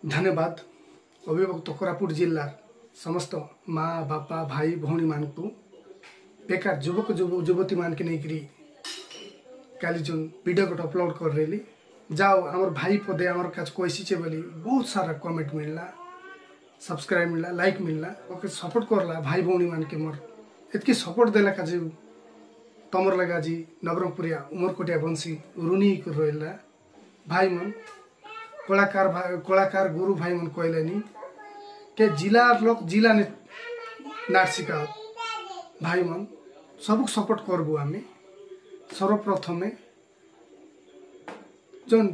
धन्यवाद अभिभक्त कोरापुट जिल्ला समस्त माँ बापा भाई भौणी मान को बेकार युवक युवती मान के नहीं काली जो वीडियो को अपलोड कर रही जाओ आमर भाई पदे आमर काज कैसी बोली बहुत सारा कमेंट मिलला सब्सक्राइब मिलला लाइक मिलला ओके सपोर्ट करला भाई भौणी मान के मोर इतकी सपोर्ट देला काज तमर लगा जी नवरंगपुरिया उमरकोटिया बंसी रुनी कर रहा भाई मन कलाकार गुरु भाई मन कहलेनी के जिला लोक जिला ने नाट शिकाओ भाई मन सबक सपोर्ट करबू आमे सर्वप्रथमे जोन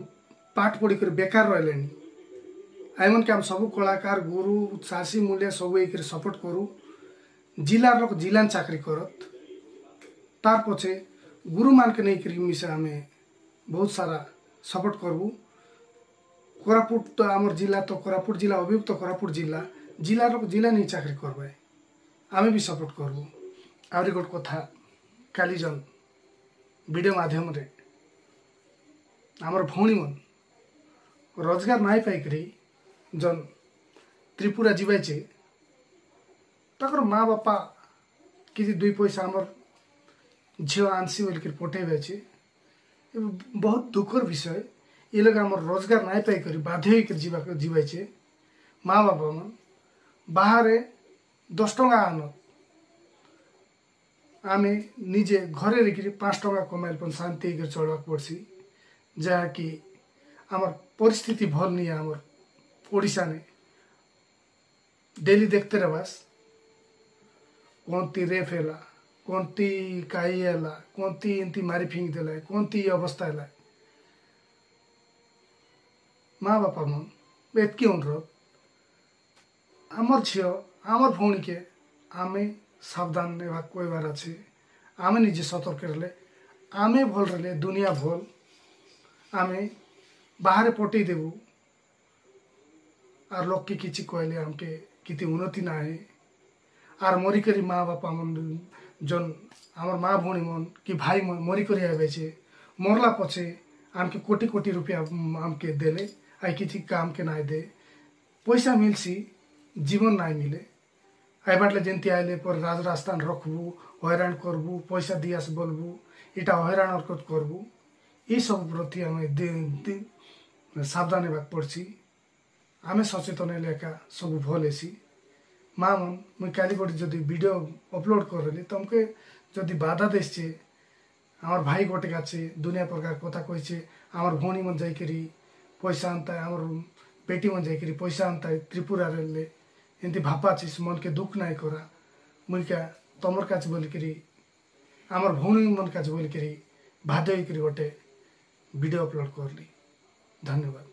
पाठ पढ़ी कर बेकार रहलेनी आई मन के हम सब कलाकार गुरु सासी मूल्य सब एक सपोर्ट करू जिला लोक जिला चाकरी करत तार पछे गुरु मान के नहीं मिसा आमे बहुत सारा सपोर्ट करबू कोरापुट तो आमर जिला तो कोरापुट जिला अभियुक्त तो कोरापुट जिला जिला लोक जिला नहीं चाकरी करबे आमे भी सपोर्ट करबू आउरी गोट कथा काली जन वीडियो माध्यम रे आमर भौणी मन रोजगार नाई पाइकरी जन त्रिपुरा जीवाइचे तकर माँ बापा किसी दुई पैसा आमर झील आंसी बोलिक पठेबे बहुत दुखर विषय ये लोग आमर रोजगार नाई पाइकरी बाध्य होकर जीवाइचे माँ बापा मन बाहर 10 टंका आन आमे निजे घरे रही 5 टंका कमाइल शांति चलवा पड़सी जहाँ कि आमर परिस्थिति भल नहीं आमर ओडिशा ने डेली देखते रहास कौनती रेप है कौनती काई है कौनती इनती मारी फिंग देला कौनती अवस्था है माँ बापा मन एतकी अनुरोध आमर झील आमर भौणी के आमे सावधान ने कहबार अच्छे आमे निजे सतर्क रहे आमे भल रहे दुनिया भल आमे बाहर पटे देबू आर लोग के किसी कहले हमके किति उन्नति ना है आर मरी करी माँ बापा मन जन आमर माँ भौणी मन कि भाई मन मरी करी आवे मरला पछे आमके कोटी कोटी रुपया आमके देले आई किसी काम के ना दे पैसा मिलसी जीवन ना मिले आई बाटले जेंती आइले पर राज राजस्थान रखबू हैरान करबू पैसा दियास बोलबू इटा हैरान हरकत करबू ये सब प्रति आम सावधान होगा पड़ी आम सचेतन लेका सब भल हेसी माँ मन मुई काली गोटे जदि वीडियो अपलोड कर रही तुमके जदि बाधा देचे आमर भाई गोटे गाचे दुनिया प्रकार कथा कहीचे आमर भौणी मन जाकरी पैसा आनता है आमर बेटी मन जाकरी पैसा आनता है त्रिपुरा रे एमती भापा चीज मन के दुख नाई करा मुई क्या तमर काच बोलिकी आमर भौणी मन काच बोलिकी बाध्य होकर गोटे वीडियो अपलोड करली। धन्यवाद।